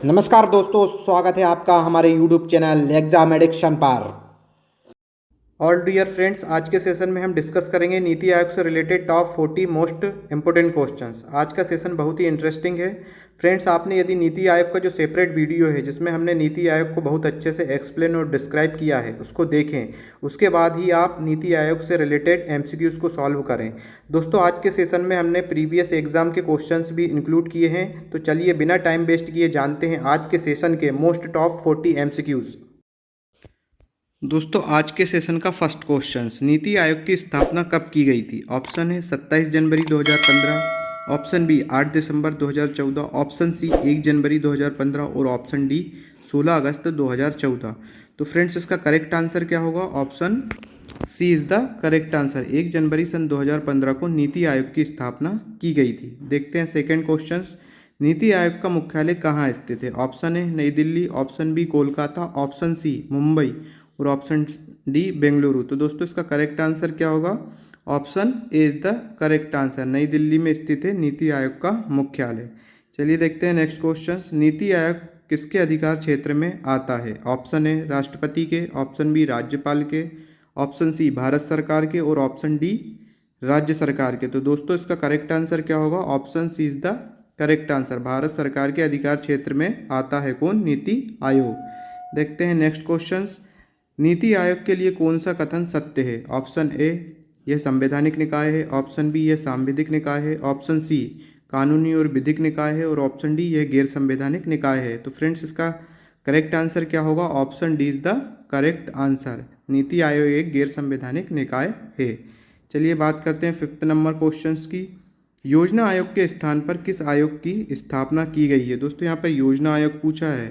नमस्कार दोस्तों, स्वागत है आपका हमारे YouTube चैनल एग्जाम एडिक्शन पर। ऑल डियर फ्रेंड्स, आज के सेशन में हम डिस्कस करेंगे नीति आयोग से related top 40 most important questions. आज का सेशन बहुत ही इंटरेस्टिंग है फ्रेंड्स। आपने यदि नीति आयोग का जो सेपरेट वीडियो है जिसमें हमने नीति आयोग को बहुत अच्छे से एक्सप्लेन और डिस्क्राइब किया है उसको देखें, उसके बाद ही आप नीति आयोग से रिलेटेड MCQs को सॉल्व करें। दोस्तों, आज के सेशन में हमने प्रीवियस एग्जाम के क्वेश्चंस भी इंक्लूड किए हैं, तो चलिए बिना टाइम वेस्ट किए जानते हैं आज के सेशन के मोस्ट टॉप 40 MCQs। दोस्तों, आज के सेशन का फर्स्ट क्वेश्चन, नीति आयोग की स्थापना कब की गई थी? ऑप्शन है 27 जनवरी 2015, ऑप्शन बी 8 दिसंबर 2014, ऑप्शन सी 1 जनवरी 2015 और ऑप्शन डी 16 अगस्त 2014। तो फ्रेंड्स, इसका करेक्ट आंसर क्या होगा? Option C is the correct answer. 1 जनवरी सन 2015 को नीति आयोग की स्थापना की गई थी। देखते हैं सेकेंड क्वेश्चन, नीति आयोग का मुख्यालय कहाँ स्थित है? ऑप्शन है New Delhi, option B Kolkata, option C Mumbai और ऑप्शन डी बेंगलुरु। तो दोस्तों, इसका करेक्ट आंसर क्या होगा? Option A is the correct answer. नई दिल्ली में स्थित है नीति आयोग का मुख्यालय। चलिए देखते हैं नेक्स्ट क्वेश्चन, नीति आयोग किसके अधिकार क्षेत्र में आता है? ऑप्शन ए राष्ट्रपति के, ऑप्शन बी राज्यपाल के, ऑप्शन सी भारत सरकार के और ऑप्शन डी राज्य सरकार के। तो दोस्तों, इसका करेक्ट आंसर क्या होगा? Option C is the correct answer. Bharat सरकार के अधिकार क्षेत्र में आता है कौन? नीति आयोग। देखते हैं नेक्स्ट क्वेश्चन, नीति आयोग के लिए कौन सा कथन सत्य है? ऑप्शन ए यह संवैधानिक निकाय है, ऑप्शन बी यह सांविधिक निकाय है, ऑप्शन सी कानूनी और विधिक निकाय है और ऑप्शन डी यह गैर संवैधानिक निकाय है। तो फ्रेंड्स, इसका करेक्ट आंसर क्या होगा? Option D is the correct answer. NITI आयोग एक गैर संवैधानिक निकाय है। चलिए बात करते हैं फिफ्थ नंबर क्वेश्चन की, योजना आयोग के स्थान पर किस आयोग की स्थापना की गई है? दोस्तों, यहाँ पर योजना आयोग पूछा है,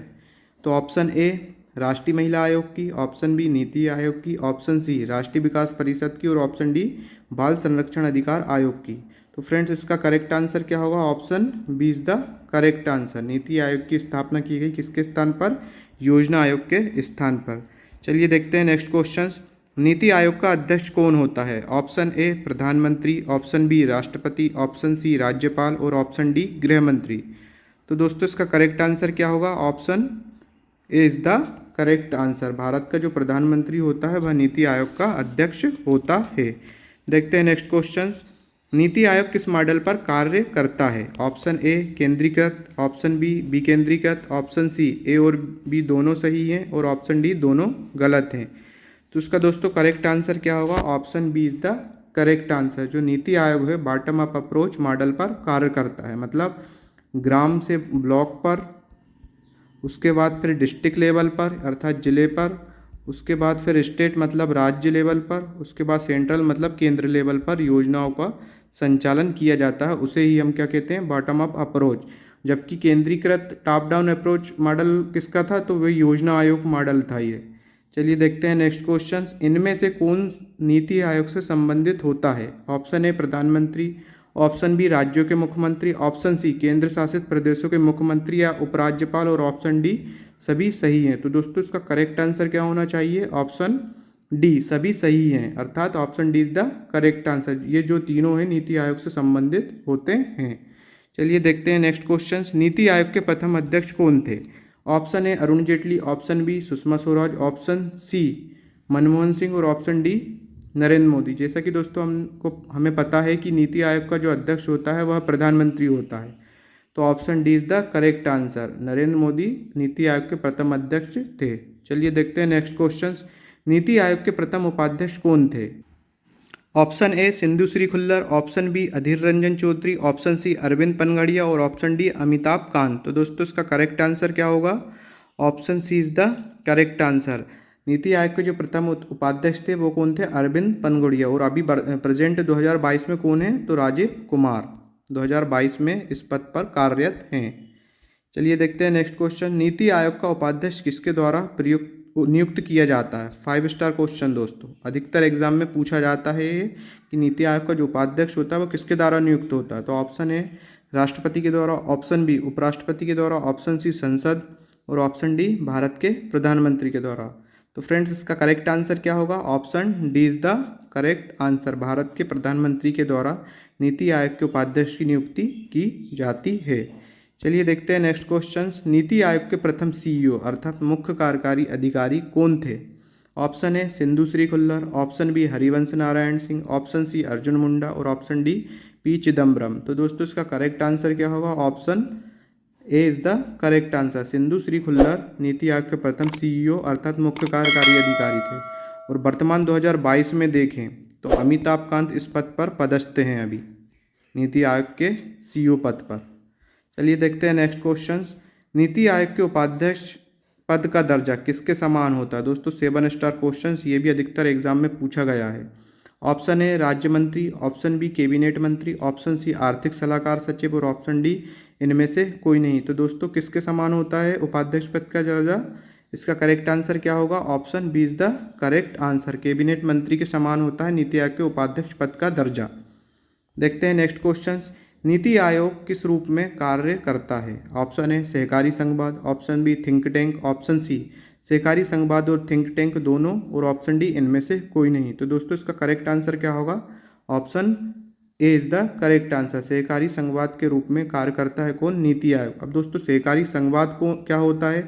तो ऑप्शन ए राष्ट्रीय महिला आयोग की, ऑप्शन बी नीति आयोग की, ऑप्शन सी राष्ट्रीय विकास परिषद की और ऑप्शन डी बाल संरक्षण अधिकार आयोग की। तो फ्रेंड्स, इसका करेक्ट आंसर क्या होगा? Option B is the correct answer. NITI Aayog की स्थापना की गई किसके स्थान पर? योजना आयोग के स्थान पर। चलिए देखते हैं नेक्स्ट क्वेश्चन, नीति आयोग का अध्यक्ष कौन होता है? ऑप्शन ए प्रधानमंत्री, ऑप्शन बी राष्ट्रपति, ऑप्शन सी राज्यपाल और ऑप्शन डी गृह मंत्री। तो दोस्तों, इसका करेक्ट आंसर क्या होगा? Option A is the correct answer. Bharat का जो प्रधानमंत्री होता है वह नीति आयोग का अध्यक्ष होता है। देखते हैं नेक्स्ट क्वेश्चन, नीति आयोग किस मॉडल पर कार्य करता है? ऑप्शन ए केंद्रीकृत, ऑप्शन बी विकेंद्रीकृत, ऑप्शन सी ए और बी दोनों सही हैं और ऑप्शन डी दोनों गलत हैं। तो इसका दोस्तों करेक्ट आंसर क्या होगा? Option B is the correct answer. जो नीति आयोग है बॉटम अप अप्रोच मॉडल पर कार्य करता है, मतलब ग्राम से ब्लॉक पर, उसके बाद फिर डिस्ट्रिक्ट लेवल पर अर्थात ज़िले पर, उसके बाद फिर स्टेट मतलब राज्य लेवल पर, उसके बाद सेंट्रल मतलब केंद्र लेवल पर योजनाओं का संचालन किया जाता है। उसे ही हम क्या कहते हैं? Bottom up approach. जबकि केंद्रीकृत टॉप डाउन अप्रोच मॉडल किसका था? तो वह योजना आयोग मॉडल था ये। चलिए देखते हैं नेक्स्ट क्वेश्चन, इनमें से कौन नीति आयोग से संबंधित होता है? ऑप्शन ए प्रधानमंत्री, ऑप्शन बी राज्यों के मुख्यमंत्री, ऑप्शन सी केंद्र शासित प्रदेशों के मुख्यमंत्री या उपराज्यपाल और ऑप्शन डी सभी सही हैं। तो दोस्तों, इसका करेक्ट आंसर क्या होना चाहिए? ऑप्शन डी सभी सही हैं, अर्थात option D is the correct answer. ये जो तीनों हैं नीति आयोग से संबंधित होते हैं। चलिए देखते हैं नेक्स्ट क्वेश्चन, नीति आयोग के प्रथम अध्यक्ष कौन थे? Option A Arun Jaitley, option B Sushma Swaraj, option C Manmohan Singh और ऑप्शन डी नरेंद्र मोदी। जैसा कि दोस्तों हमें पता है कि नीति आयोग का जो अध्यक्ष होता है वह प्रधानमंत्री होता है, तो option D is the correct answer. Narendra Modi नीति आयोग के प्रथम अध्यक्ष थे। चलिए देखते हैं नेक्स्ट क्वेश्चन, नीति आयोग के प्रथम उपाध्यक्ष कौन थे? Option A Sindhu Shri Khullar, option B Adhir Ranjan Chowdhury, option C Arvind Panagariya और ऑप्शन डी अमिताभ कांत। तो दोस्तों, इसका करेक्ट आंसर क्या होगा? Option C is the correct answer. NITI Aayog के जो प्रथम उपाध्यक्ष थे वो कौन थे? अरविंद पनगड़िया। और अभी प्रेजेंट 2022 में कौन है? तो राजीव कुमार 2022 में इस पद पर कार्यरत हैं। चलिए देखते हैं नेक्स्ट क्वेश्चन, नीति आयोग का उपाध्यक्ष किसके द्वारा नियुक्त किया जाता है? 5 स्टार क्वेश्चन दोस्तों, अधिकतर एग्जाम में पूछा जाता है कि नीति आयोग का जो उपाध्यक्ष होता है वो किसके द्वारा नियुक्त होता है। तो ऑप्शन ए राष्ट्रपति के द्वारा, ऑप्शन बी उपराष्ट्रपति के द्वारा, ऑप्शन सी संसद और ऑप्शन डी भारत के प्रधानमंत्री के द्वारा। तो फ्रेंड्स, इसका करेक्ट आंसर क्या होगा? Option D is the correct answer. Bharat के प्रधानमंत्री के द्वारा नीति आयोग के उपाध्यक्ष की नियुक्ति की जाती है। चलिए देखते हैं नेक्स्ट क्वेश्चंस। नीति आयोग के प्रथम सीईओ अर्थात मुख्य कार्यकारी अधिकारी कौन थे? Option A Sindhu Shri Khullar, option B Harivansh Narayan Singh, option C Arjun Munda और ऑप्शन डी पी चिदम्बरम। तो दोस्तों इसका करेक्ट आंसर क्या होगा? Option A is the correct answer. Sindhu Shri Khullar नीति आयोग के प्रथम सीईओ अर्थात मुख्य कार्यकारी अधिकारी थे और वर्तमान 2022 में देखें तो अमिताभ कांत इस पद पर पदस्थ हैं अभी नीति आयोग के सीईओ पद पर। चलिए देखते हैं नेक्स्ट क्वेश्चंस। नीति आयोग के उपाध्यक्ष पद का दर्जा किसके समान होता है? दोस्तों 7 स्टार क्वेश्चंस, ये भी अधिकतर एग्जाम में पूछा गया है। ऑप्शन ए राज्य मंत्री, ऑप्शन बी कैबिनेट मंत्री, ऑप्शन सी आर्थिक सलाहकार सचिव और ऑप्शन डी इनमें से कोई नहीं। तो दोस्तों किसके समान होता है उपाध्यक्ष पद का दर्जा? इसका करेक्ट आंसर क्या होगा? Option B is the correct answer. Cabinet मंत्री के समान होता है नीति आयोग के उपाध्यक्ष पद का दर्जा। देखते हैं नेक्स्ट क्वेश्चंस। नीति आयोग किस रूप में कार्य करता है? ऑप्शन ए सहकारी संघवाद, option B think tank, option C सहकारी संघवाद और थिंक टैंक दोनों और ऑप्शन डी इनमें से कोई नहीं। तो दोस्तों इसका करेक्ट आंसर क्या होगा? Option A is the correct answer. सहकारी संघवाद के रूप में कार्य करता है कौन? नीति आयोग। अब दोस्तों सहकारी संघवाद को क्या होता है?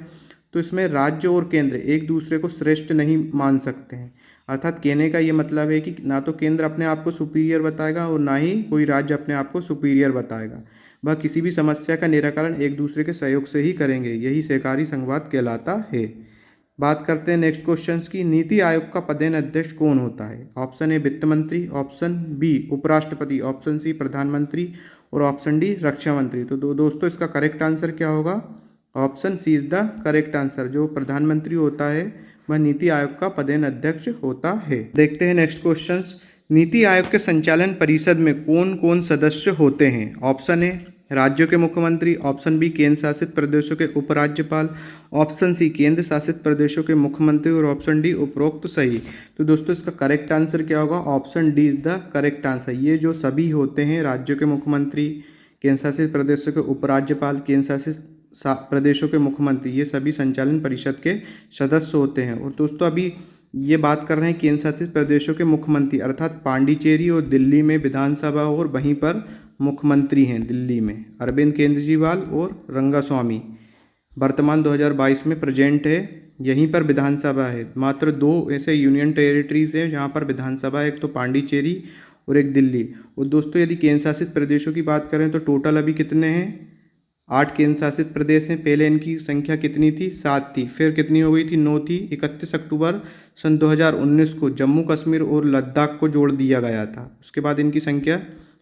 तो इसमें राज्य और केंद्र एक दूसरे को श्रेष्ठ नहीं मान सकते हैं। अर्थात कहने का ये मतलब है कि ना तो केंद्र अपने आप को सुपीरियर बताएगा और ना ही कोई राज्य अपने आप को सुपीरियर बताएगा। वह किसी भी समस्या का निराकरण एक दूसरे के सहयोग से ही करेंगे। यही सहकारी संघवाद कहलाता है। बात करते हैं नेक्स्ट क्वेश्चंस की। नीति आयोग का पदेन अध्यक्ष कौन होता है? ऑप्शन ए वित्त मंत्री, ऑप्शन बी उपराष्ट्रपति, ऑप्शन सी प्रधानमंत्री और ऑप्शन डी रक्षा मंत्री। तो दोस्तों इसका करेक्ट आंसर क्या होगा? Option C is the correct answer. जो प्रधानमंत्री होता है वह नीति आयोग का पदेन अध्यक्ष होता है। देखते हैं नेक्स्ट क्वेश्चंस। नीति आयोग के संचालन परिषद में कौन कौन सदस्य होते हैं? ऑप्शन ए राज्यों के मुख्यमंत्री, ऑप्शन बी केंद्र शासित प्रदेशों के उपराज्यपाल, ऑप्शन सी केंद्र शासित प्रदेशों के मुख्यमंत्री और ऑप्शन डी उपरोक्त सही। तो दोस्तों इसका करेक्ट आंसर क्या होगा? Option D is the correct answer. ये जो सभी होते हैं राज्यों के मुख्यमंत्री, केंद्र शासित प्रदेशों के उपराज्यपाल, केंद्र शासित प्रदेशों के मुख्यमंत्री, ये सभी संचालन परिषद के सदस्य होते हैं। और दोस्तों अभी ये बात कर रहे हैं केंद्र शासित प्रदेशों के मुख्यमंत्री, अर्थात पांडिचेरी और दिल्ली में विधानसभा और वहीं पर मुख्यमंत्री हैं दिल्ली में अरविंद केजरीवाल और रंगास्वामी। वर्तमान 2022 में प्रेजेंट है, यहीं पर विधानसभा है। मात्र 2 ऐसे यूनियन टेरिटरीज हैं जहाँ पर विधानसभा है, एक तो पांडिचेरी और एक दिल्ली। और दोस्तों यदि केंद्र शासित प्रदेशों की बात करें तो टोटल अभी कितने हैं? 8 केंद्र शासित प्रदेश हैं। पहले इनकी संख्या कितनी थी? 7 थी, फिर कितनी हो गई थी? 9 थी। 31 अक्टूबर सन 2019 को जम्मू कश्मीर और लद्दाख को जोड़ दिया गया था। उसके बाद इनकी संख्या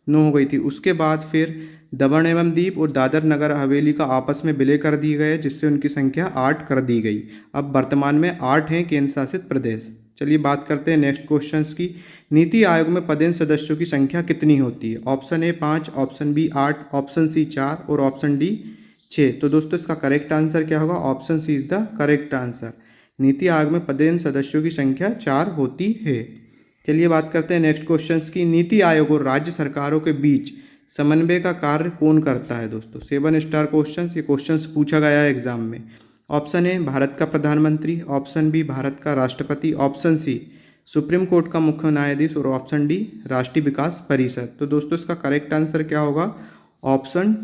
9 हो गई थी। उसके बाद फिर दमन एवं दीव और दादर नगर हवेली का आपस में विलय कर दिए गए, जिससे उनकी संख्या 8 कर दी गई। अब वर्तमान में 8 हैं केंद्र शासित प्रदेश। चलिए बात करते हैं नेक्स्ट क्वेश्चंस की। नीति आयोग में पदेन सदस्यों की संख्या कितनी होती है? Option A 5, option B 8, option C 4 और ऑप्शन डी 6। तो दोस्तों इसका करेक्ट आंसर क्या होगा? Option C is the correct answer. NITI Aayog में पदेन सदस्यों की संख्या 4 होती है। चलिए बात करते हैं नेक्स्ट क्वेश्चंस की। नीति आयोग और राज्य सरकारों के बीच समन्वय का कार्य कौन करता है? दोस्तों 7 स्टार क्वेश्चंस, ये क्वेश्चंस पूछा गया है एग्जाम में। ऑप्शन ए भारत का प्रधानमंत्री, ऑप्शन बी भारत का राष्ट्रपति, ऑप्शन सी सुप्रीम कोर्ट का मुख्य न्यायाधीश और ऑप्शन डी राष्ट्रीय विकास परिषद। तो दोस्तों इसका करेक्ट आंसर क्या होगा? Option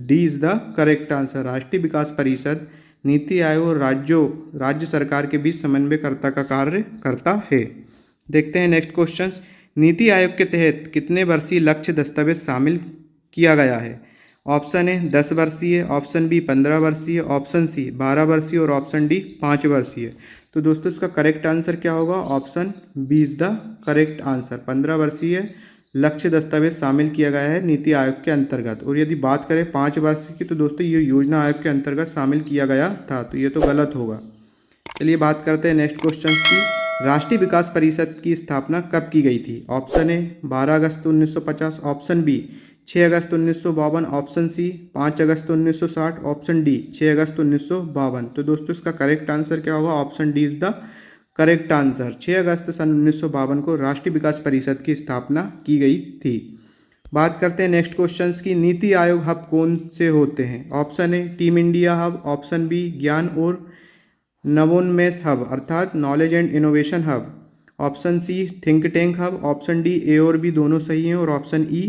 D is the correct answer. राष्ट्रीय विकास परिषद नीति आयोग और राज्य सरकार के बीच समन्वयकर्ता का कार्य करता है। देखते हैं नेक्स्ट क्वेश्चंस। नीति आयोग के तहत कितने वर्षीय लक्ष्य दस्तावेज शामिल किया गया है? ऑप्शन ए 10 वर्षीय, ऑप्शन बी 15 वर्षीय, ऑप्शन सी 12 वर्षीय और ऑप्शन डी 5 वर्षीय। तो दोस्तों इसका करेक्ट आंसर क्या होगा? Option B is the correct answer. 15 वर्षीय लक्ष्य दस्तावेज शामिल किया गया है नीति आयोग के अंतर्गत। और यदि बात करें 5 वर्ष की तो दोस्तों ये योजना आयोग के अंतर्गत शामिल किया गया था, तो ये तो गलत होगा। चलिए बात करते हैं नेक्स्ट क्वेश्चन की। राष्ट्रीय विकास परिषद की स्थापना कब की गई थी? ऑप्शन ए 12 अगस्त 1950, ऑप्शन बी 6 अगस्त 1952, ऑप्शन सी 5 अगस्त 1960, ऑप्शन डी 6 अगस्त 1952। तो दोस्तों इसका करेक्ट आंसर क्या होगा? Option D is the correct answer. 6 अगस्त सन 1952 को राष्ट्रीय विकास परिषद की स्थापना की गई थी। बात करते हैं नेक्स्ट क्वेश्चंस की। नीति आयोग हब कौन से होते हैं? Option A team India hub, option B ज्ञान और नवोन्मेष हब अर्थात knowledge and innovation hub, option C think tank hub, option D A और बी दोनों सही हैं और ऑप्शन ई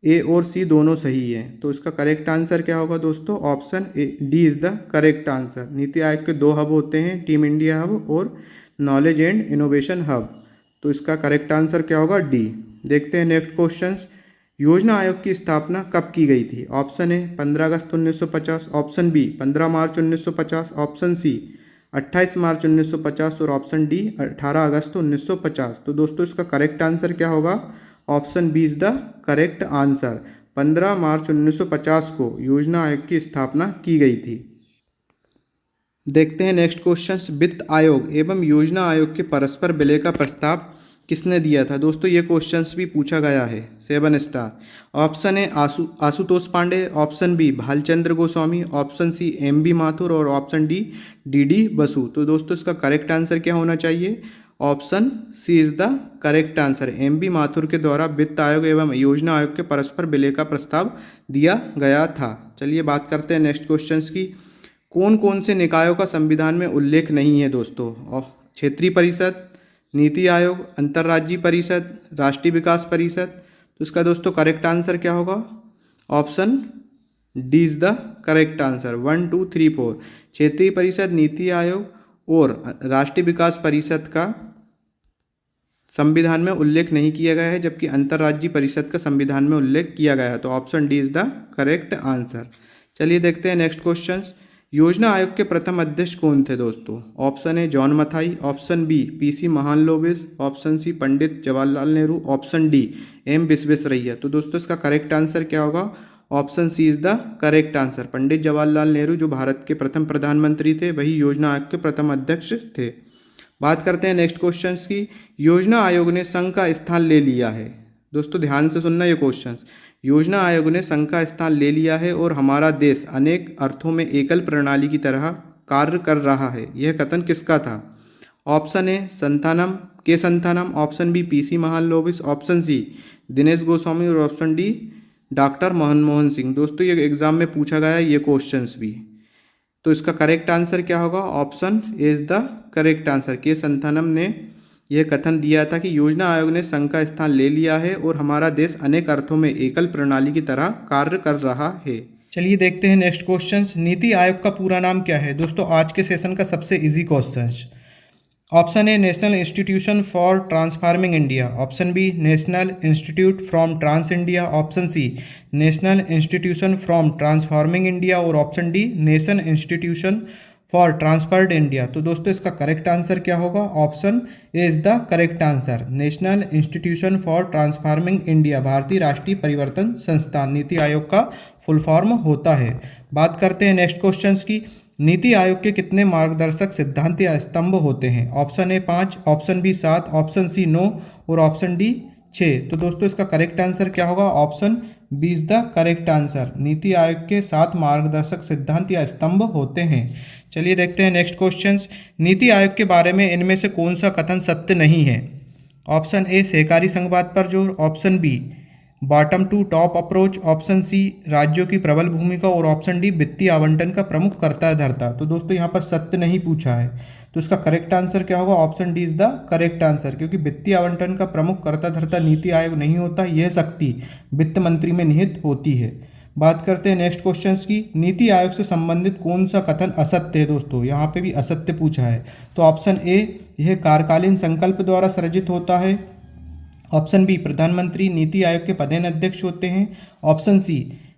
ए और सी दोनों सही है। तो इसका करेक्ट आंसर क्या होगा दोस्तों? Option A D is the correct answer. NITI Aayog के 2 हब होते हैं, टीम इंडिया हब और नॉलेज एंड इनोवेशन हब। तो इसका करेक्ट आंसर क्या होगा? डी। देखते हैं नेक्स्ट क्वेश्चन। योजना आयोग की स्थापना कब की गई थी? ऑप्शन ए 15 अगस्त 1950, ऑप्शन बी 15 मार्च 1950, ऑप्शन सी 28 मार्च 1950 और ऑप्शन डी 18 अगस्त 1950। तो दोस्तों इसका करेक्ट आंसर क्या होगा? Option B is the correct answer. 15 मार्च 1950 को योजना आयोग की स्थापना की गई थी। देखते हैं नेक्स्ट क्वेश्चन। वित्त आयोग एवं योजना आयोग के परस्पर विलय का प्रस्ताव किसने दिया था? दोस्तों ये क्वेश्चंस भी पूछा गया है, 7 star. Option A Ashutosh Pande, option B Bhalchandra Goswami, option C M B Mathur और ऑप्शन डी डी बसु। तो दोस्तों इसका करेक्ट आंसर क्या होना चाहिए? Option C is the correct answer. M B Mathur के द्वारा वित्त आयोग एवं योजना आयोग के परस्पर विलय का प्रस्ताव दिया गया था। चलिए बात करते हैं नेक्स्ट क्वेश्चन की। कौन कौन से निकायों का संविधान में उल्लेख नहीं है दोस्तों? क्षेत्रीय परिषद, नीति आयोग, अंतर्राज्यीय परिषद, राष्ट्रीय विकास परिषद। तो इसका दोस्तों करेक्ट आंसर क्या होगा? Option D is the correct answer. 1 2 3 4 क्षेत्रीय परिषद, नीति आयोग और राष्ट्रीय विकास परिषद का संविधान में उल्लेख नहीं किया गया है, जबकि अंतर्राज्यीय परिषद का संविधान में उल्लेख किया गया है। तो option D is the correct answer. चलिए देखते हैं नेक्स्ट क्वेश्चन। योजना आयोग के प्रथम अध्यक्ष कौन थे दोस्तों? Option A John Mathai, option B PC Mahalanobis, option C Pandit Jawaharlal Nehru, option D M Visvesvaraya. तो दोस्तों इसका करेक्ट आंसर क्या होगा? Option C is the correct answer. Pandit Jawaharlal Nehru जो भारत के प्रथम प्रधानमंत्री थे, वही योजना आयोग के प्रथम अध्यक्ष थे। बात करते हैं नेक्स्ट क्वेश्चन की। योजना आयोग ने संघ का स्थान ले लिया है। दोस्तों ध्यान से सुनना ये क्वेश्चन। योजना आयोग ने संघ का स्थान ले लिया है और हमारा देश अनेक अर्थों में एकल प्रणाली की तरह कार्य कर रहा है, यह कथन किसका था? Option A Santhanam, option B PC Mahalanobis, option C Dinesh Goswami और option D doctor Manmohan Singh. दोस्तों ये एग्जाम में पूछा गया है ये क्वेश्चंस भी। तो इसका करेक्ट आंसर क्या होगा? Option A is the correct answer. के संथानम ने यह कथन दिया था कि योजना आयोग ने संघ का स्थान ले लिया है और हमारा देश अनेक अर्थों में एकल प्रणाली की तरह कार्य कर रहा है। चलिए देखते हैं नेक्स्ट क्वेश्चन। नीति आयोग का पूरा नाम क्या है? दोस्तों आज के सेशन का सबसे easy question. Option A national institution for transforming India, option B national institute from trans India, option C national institution from transforming India और option D nation institution for transferred India. तो दोस्तों इसका correct answer क्या होगा? Option A is the correct answer. National institution for transforming India भारतीय राष्ट्रीय परिवर्तन संस्थान नीति आयोग का फुल फॉर्म होता है। बात करते हैं नेक्स्ट क्वेश्चन की। नीति आयोग के कितने मार्गदर्शक सिद्धांत या स्तंभ होते हैं? Option A 5, option B 7, option C 9 और ऑप्शन डी 6। तो दोस्तों इसका करेक्ट आंसर क्या होगा? Option B is the correct answer. NITI Aayog के 7 मार्गदर्शक सिद्धांत या स्तंभ होते हैं। चलिए देखते हैं नेक्स्ट क्वेश्चन। नीति आयोग के बारे में इनमें से कौन सा कथन सत्य नहीं है? ऑप्शन ए सहकारी संघवाद पर जोर, option B bottom to top approach, option C राज्यों की प्रबल भूमिका और ऑप्शन डी वित्तीय आवंटन का प्रमुख कर्ता धर्ता। तो दोस्तों यहाँ पर सत्य नहीं पूछा है, तो इसका करेक्ट आंसर क्या होगा? Option D is the correct answer, क्योंकि वित्तीय आवंटन का प्रमुख कर्ता धर्ता नीति आयोग नहीं होता, यह शक्ति वित्त मंत्री में निहित होती है। बात करते हैं नेक्स्ट क्वेश्चन की। नीति आयोग से संबंधित कौन सा कथन असत्य है? दोस्तों यहाँ पे भी असत्य पूछा है। तो ऑप्शन ए यह कार्यकालीन संकल्प द्वारा सृजित होता है, ऑप्शन बी प्रधानमंत्री नीति आयोग के पदेन अध्यक्ष होते हैं, ऑप्शन सी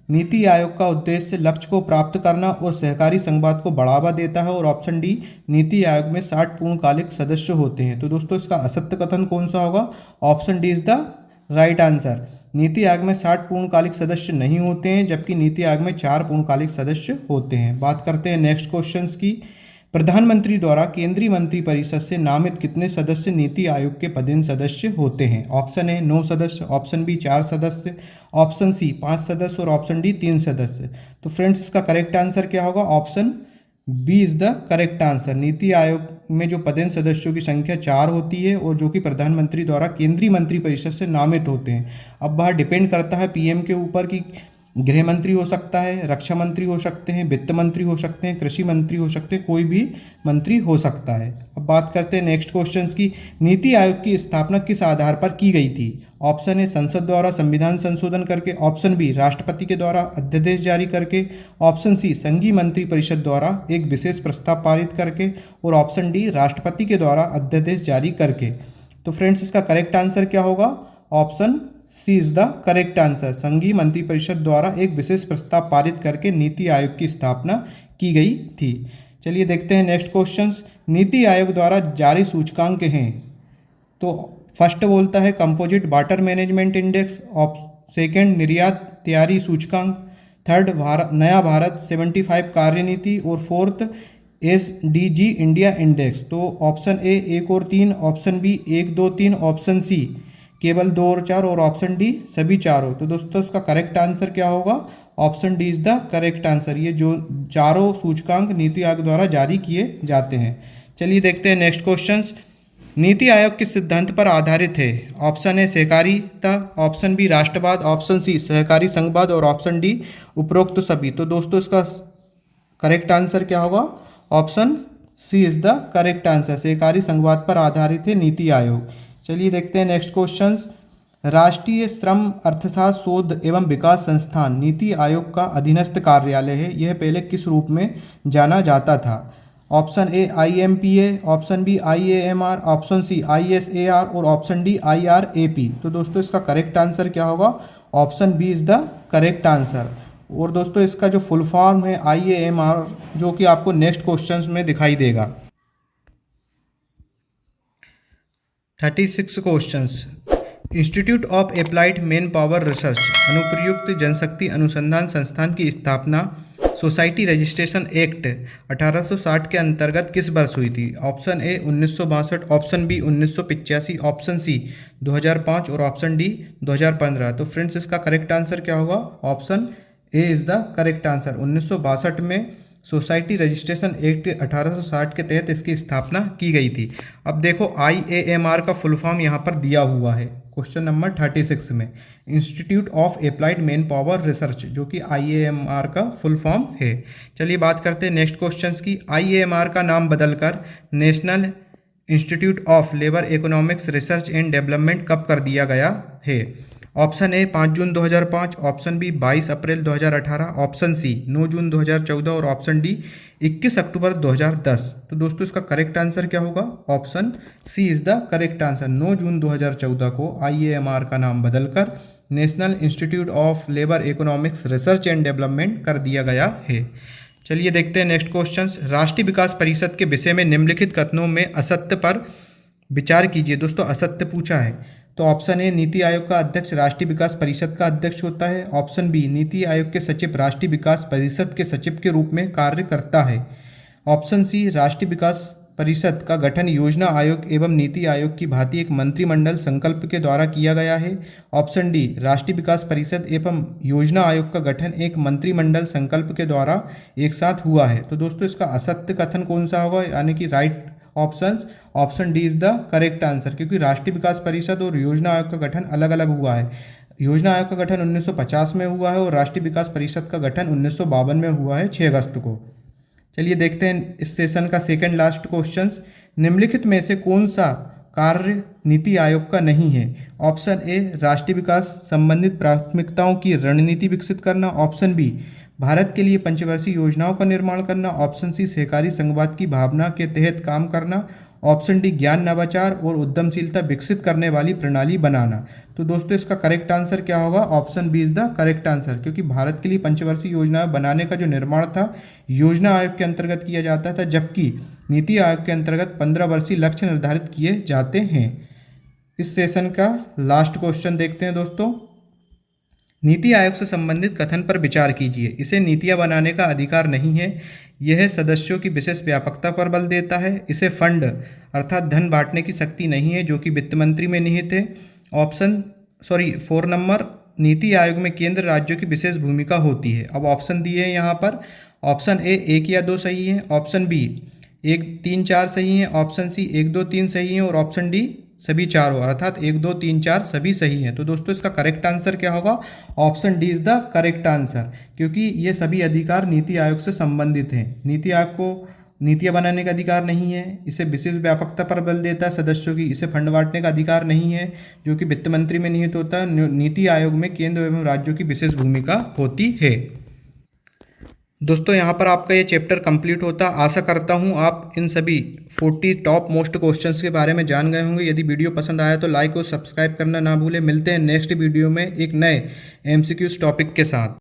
नीति आयोग का उद्देश्य लक्ष्य को प्राप्त करना और सहकारी संघवाद को बढ़ावा देता है और ऑप्शन डी नीति आयोग में 60 पूर्णकालिक सदस्य होते हैं। तो दोस्तों इसका असत्य कथन कौन सा होगा? Option D is the right answer. NITI Aayog में 60 पूर्णकालिक सदस्य नहीं होते हैं, जबकि नीति आयोग में 4 पूर्णकालिक सदस्य होते हैं। बात करते हैं नेक्स्ट क्वेश्चन की। प्रधानमंत्री द्वारा केंद्रीय मंत्रिपरिषद से नामित कितने सदस्य नीति आयोग के पदेन सदस्य होते हैं? ऑप्शन ए 9 सदस्य, ऑप्शन बी 4 सदस्य, ऑप्शन सी 5 सदस्य और ऑप्शन डी 3 सदस्य। तो फ्रेंड्स इसका करेक्ट आंसर क्या होगा? Option B is the correct answer. NITI Aayog में जो पदेन सदस्यों की संख्या 4 होती है और जो कि प्रधानमंत्री द्वारा केंद्रीय मंत्रिपरिषद से नामित होते हैं। अब वह डिपेंड करता है पीएम के ऊपर कि गृह मंत्री हो सकता है, रक्षा मंत्री हो सकते हैं, वित्त मंत्री हो सकते हैं, कृषि मंत्री हो सकते हैं, कोई भी मंत्री हो सकता है। अब बात करते हैं नेक्स्ट क्वेश्चंस की। नीति आयोग की स्थापना किस आधार पर की गई थी? ऑप्शन ए संसद द्वारा संविधान संशोधन करके, ऑप्शन बी राष्ट्रपति के द्वारा अध्यादेश जारी करके, ऑप्शन सी संघीय मंत्री परिषद द्वारा एक विशेष प्रस्ताव पारित करके, और ऑप्शन डी राष्ट्रपति के द्वारा अध्यादेश जारी करके। तो फ्रेंड्स इसका करेक्ट आंसर क्या होगा? Option C is the correct answer. संघीय मंत्रिपरिषद द्वारा एक विशेष प्रस्ताव पारित करके नीति आयोग की स्थापना की गई थी। चलिए देखते हैं नेक्स्ट क्वेश्चंस। नीति आयोग द्वारा जारी सूचकांक हैं। तो फर्स्ट बोलता है composite water management index, second निर्यात तैयारी सूचकांक, थर्ड नया भारत 75 कार्यनीति, और फोर्थ SDG इंडिया इंडेक्स। तो ऑप्शन ए 1 और 3, ऑप्शन बी 1 2 3, ऑप्शन सी केवल 2 और 4, और ऑप्शन डी सभी चारों। तो दोस्तों इसका करेक्ट आंसर क्या होगा? Option D is the correct answer. ये जो चारों सूचकांक नीति आयोग द्वारा जारी किए जाते हैं। चलिए देखते हैं नेक्स्ट क्वेश्चंस। नीति आयोग किस सिद्धांत पर आधारित है? ऑप्शन ए सहकारिता, ऑप्शन बी राष्ट्रवाद, ऑप्शन सी सहकारी संघवाद, और ऑप्शन डी उपरोक्त सभी। तो दोस्तों इसका करेक्ट आंसर क्या होगा? Option C is the correct answer. सहकारी संघवाद पर आधारित है नीति आयोग। चलिए देखते हैं नेक्स्ट क्वेश्चंस। राष्ट्रीय श्रम अर्थशास्त्र शोध एवं विकास संस्थान नीति आयोग का अधीनस्थ कार्यालय है। यह पहले किस रूप में जाना जाता था? Option A IMPA, option B IAMR, option C ISAR, और ऑप्शन डी IRAP। तो दोस्तों इसका करेक्ट आंसर क्या होगा? Option B is the correct answer. और दोस्तों इसका जो फुल फॉर्म है IAMR, जो कि आपको नेक्स्ट क्वेश्चंस में दिखाई देगा। 36 questions. Institute of applied man power research अनुप्रयुक्त जनशक्ति अनुसंधान संस्थान की स्थापना सोसाइटी रजिस्ट्रेशन एक्ट 1860 के अंतर्गत किस वर्ष हुई थी? Option A 1962, option B 1985, option C 2005, और ऑप्शन डी 2015। तो फ्रेंड्स इसका करेक्ट आंसर क्या होगा? Option A is the correct answer. 1962 में सोसाइटी रजिस्ट्रेशन एक्ट 1860 के तहत इसकी स्थापना की गई थी। अब देखो IAMR का फुल फॉर्म यहाँ पर दिया हुआ है क्वेश्चन नंबर 36 में, institute of applied man power research, जो कि IAMR का फुल फॉर्म है। चलिए बात करते हैं नेक्स्ट क्वेश्चंस की। IAMR का नाम बदलकर national institute of labour economics research and development कब कर दिया गया है? ऑप्शन ए 5 जून 2005, ऑप्शन बी 22 अप्रैल 2018, ऑप्शन सी 9 जून 2014, और ऑप्शन डी 21 अक्टूबर 2010। तो दोस्तों इसका करेक्ट आंसर क्या होगा? Option C is the correct answer. 9 जून 2014 को IAMR का नाम बदलकर national institute of labour economics research and development कर दिया गया है। चलिए देखते हैं नेक्स्ट क्वेश्चंस। राष्ट्रीय विकास परिषद के विषय में निम्नलिखित कथनों में असत्य पर विचार कीजिए। दोस्तों असत्य पूछा है। तो ऑप्शन ए नीति आयोग का अध्यक्ष राष्ट्रीय विकास परिषद का अध्यक्ष होता है, ऑप्शन बी नीति आयोग के सचिव राष्ट्रीय विकास परिषद के सचिव के रूप में कार्य करता है, ऑप्शन सी राष्ट्रीय विकास परिषद का गठन योजना आयोग एवं नीति आयोग की भांति एक मंत्रिमंडल संकल्प के द्वारा किया गया है, ऑप्शन डी राष्ट्रीय विकास परिषद एवं योजना आयोग का गठन एक मंत्रिमंडल संकल्प के द्वारा एक साथ हुआ है। तो दोस्तों इसका असत्य कथन कौन सा होगा? यानी कि right options, option D is the correct answer, क्योंकि राष्ट्रीय विकास परिषद और योजना आयोग का गठन अलग अलग हुआ है। योजना आयोग का गठन 1950 में हुआ है और राष्ट्रीय विकास परिषद का गठन 1952 में हुआ है 6 अगस्त को। चलिए देखते हैं इस सेशन का सेकंड लास्ट क्वेश्चंस। निम्नलिखित में से कौन सा कार्य नीति आयोग का नहीं है? ऑप्शन ए राष्ट्रीय विकास संबंधित प्राथमिकताओं की रणनीति विकसित करना, ऑप्शन बी भारत के लिए पंचवर्षीय योजनाओं का निर्माण करना, ऑप्शन सी सहकारी संघवाद की भावना के तहत काम करना, ऑप्शन डी ज्ञान नवाचार और उद्यमशीलता विकसित करने वाली प्रणाली बनाना। तो दोस्तों इसका करेक्ट आंसर क्या होगा? Option B is the correct answer, क्योंकि भारत के लिए पंचवर्षीय योजनाएं बनाने का जो निर्माण था योजना आयोग के अंतर्गत किया जाता था, जबकि नीति आयोग के अंतर्गत 15 वर्षीय लक्ष्य निर्धारित किए जाते हैं। इस सेशन का लास्ट क्वेश्चन देखते हैं दोस्तों। नीति आयोग से संबंधित कथन पर विचार कीजिए। इसे नीतियां बनाने का अधिकार नहीं है, यह सदस्यों की विशेष व्यापकता पर बल देता है। इसे फंड अर्थात धन बांटने की शक्ति नहीं है, जो कि वित्त मंत्री में निहित है। 4 नंबर, नीति आयोग में केंद्र राज्यों की विशेष भूमिका होती है। अब ऑप्शन दिए हैं यहाँ पर, ऑप्शन ए 1 या 2 सही है, ऑप्शन बी 1 3 4 सही है, ऑप्शन सी 1 2 3 सही है, और ऑप्शन डी सभी चारों, अर्थात 1 2 3 4 सभी सही हैं। तो दोस्तों इसका करेक्ट आंसर क्या होगा? Option D is the correct answer, क्योंकि ये सभी अधिकार नीति आयोग से संबंधित हैं। नीति आयोग को नीतियां बनाने का अधिकार नहीं है, इसे विशेष व्यापकता पर बल देता है सदस्यों की, इसे फंड बांटने का अधिकार नहीं है जो कि वित्त मंत्री में निहित होता है। नीति आयोग में केंद्र एवं राज्यों की विशेष भूमिका होती है। दोस्तों यहाँ पर आपका ये चैप्टर कंप्लीट होता। आशा करता हूँ आप इन सभी 40 टॉप मोस्ट क्वेश्चंस के बारे में जान गए होंगे। यदि वीडियो पसंद आया तो लाइक और सब्सक्राइब करना ना भूलें। मिलते हैं नेक्स्ट वीडियो में एक नए MCQs टॉपिक के साथ।